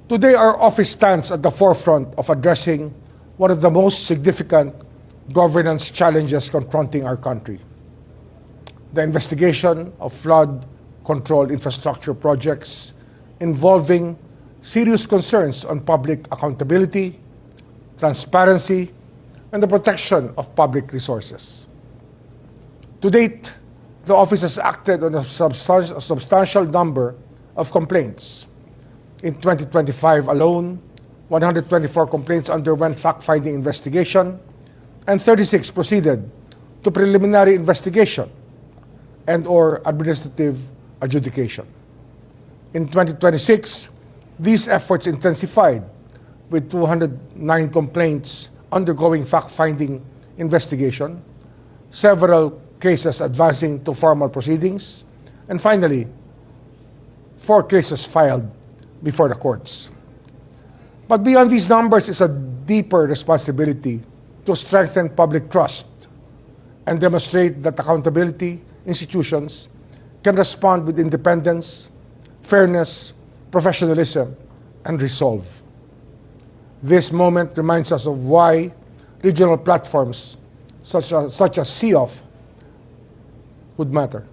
Today, our office stands at the forefront of addressing one of the most significant governance challenges confronting our country: the investigation of flood control infrastructure projects involving serious concerns on public accountability, transparency, and the protection of public resources. To date, the office has acted on a substantial number of complaints. In 2025 alone, 124 complaints underwent fact-finding investigation and 36 proceeded to preliminary investigation and/or administrative adjudication. In 2026, these efforts intensified with 209 complaints undergoing fact-finding investigation, several cases advancing to formal proceedings, and finally, 4 cases filed before the courts. But beyond these numbers is a deeper responsibility to strengthen public trust and demonstrate that accountability institutions can respond with independence, fairness, professionalism, and resolve. This moment reminds us of why regional platforms such as CIOF would matter.